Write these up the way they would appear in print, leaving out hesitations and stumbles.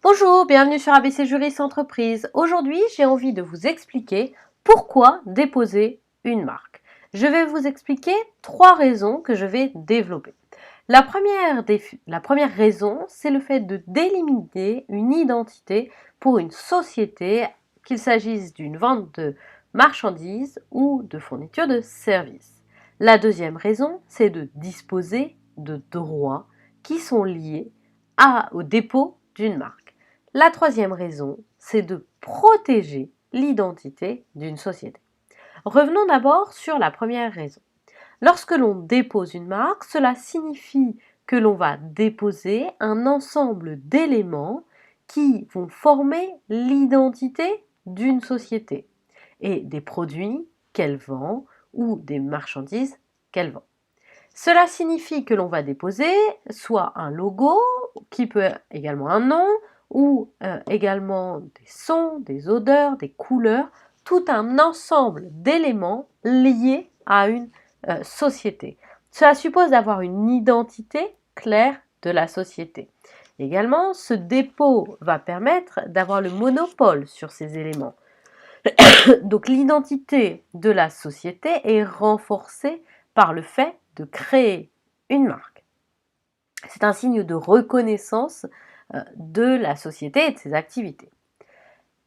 Bonjour, bienvenue sur ABC Juriste Entreprise. Aujourd'hui, j'ai envie de vous expliquer pourquoi déposer une marque. Je vais vous expliquer 3 raisons que je vais développer. La première raison, c'est le fait de délimiter une identité pour une société, qu'il s'agisse d'une vente de marchandises ou de fourniture de services. La deuxième raison, c'est de disposer de droits qui sont liés au dépôt d'une marque. La troisième raison, c'est de protéger l'identité d'une société. Revenons d'abord sur la première raison. Lorsque l'on dépose une marque, cela signifie que l'on va déposer un ensemble d'éléments qui vont former l'identité d'une société et des produits qu'elle vend ou des marchandises qu'elle vend. Cela signifie que l'on va déposer soit un logo, qui peut être également un nom, ou également des sons, des odeurs, des couleurs, tout un ensemble d'éléments liés à une société. Cela suppose d'avoir une identité claire de la société. Également, ce dépôt va permettre d'avoir le monopole sur ces éléments. Donc l'identité de la société est renforcée par le fait de créer une marque. C'est un signe de reconnaissance de la société et de ses activités.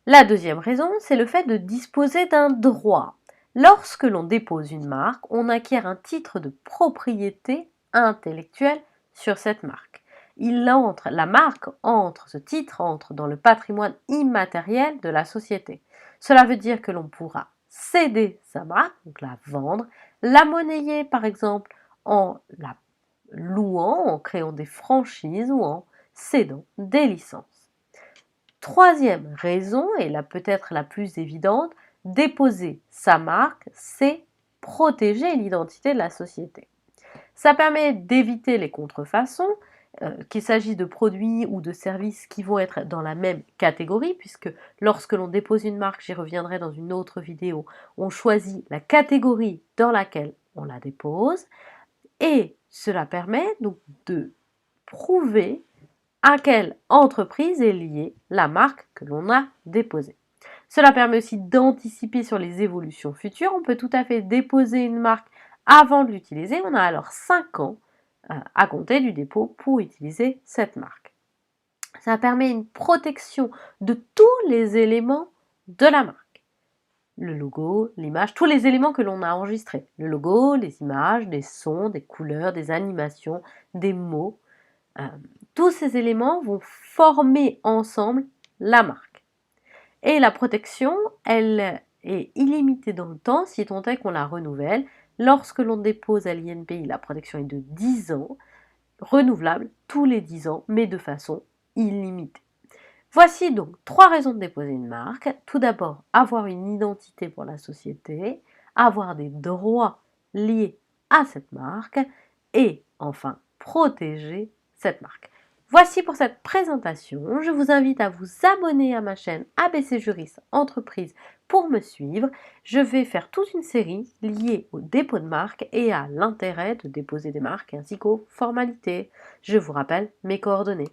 La deuxième raison, c'est le fait de disposer d'un droit. Lorsque l'on dépose une marque, on acquiert un titre de propriété intellectuelle sur cette marque. Ce titre entre dans le patrimoine immatériel de la société. Cela veut dire que l'on pourra céder sa marque, donc la vendre, la monnayer par exemple en la louant, en créant des franchises ou en cédant des licences. Troisième raison, et peut-être la plus évidente, déposer sa marque, c'est protéger l'identité de la société. Ça permet d'éviter les contrefaçons, qu'il s'agisse de produits ou de services qui vont être dans la même catégorie, puisque lorsque l'on dépose une marque, j'y reviendrai dans une autre vidéo, on choisit la catégorie dans laquelle on la dépose, et cela permet donc de prouver à quelle entreprise est liée la marque que l'on a déposée. Cela permet aussi d'anticiper sur les évolutions futures. On peut tout à fait déposer une marque avant de l'utiliser. On a alors 5 ans à compter du dépôt pour utiliser cette marque. Ça permet une protection de tous les éléments de la marque. Le logo, l'image, tous les éléments que l'on a enregistrés. Le logo, les images, des sons, des couleurs, des animations, des mots. Tous ces éléments vont former ensemble la marque. Et la protection, elle est illimitée dans le temps, si tant est qu'on la renouvelle. Lorsque l'on dépose à l'INPI, la protection est de 10 ans, renouvelable tous les 10 ans, mais de façon illimitée. Voici donc 3 raisons de déposer une marque. Tout d'abord, avoir une identité pour la société, avoir des droits liés à cette marque et enfin protéger cette marque. Voici pour cette présentation. Je vous invite à vous abonner à ma chaîne ABC Juriste Entreprise pour me suivre. Je vais faire toute une série liée au dépôt de marque et à l'intérêt de déposer des marques ainsi qu'aux formalités. Je vous rappelle mes coordonnées.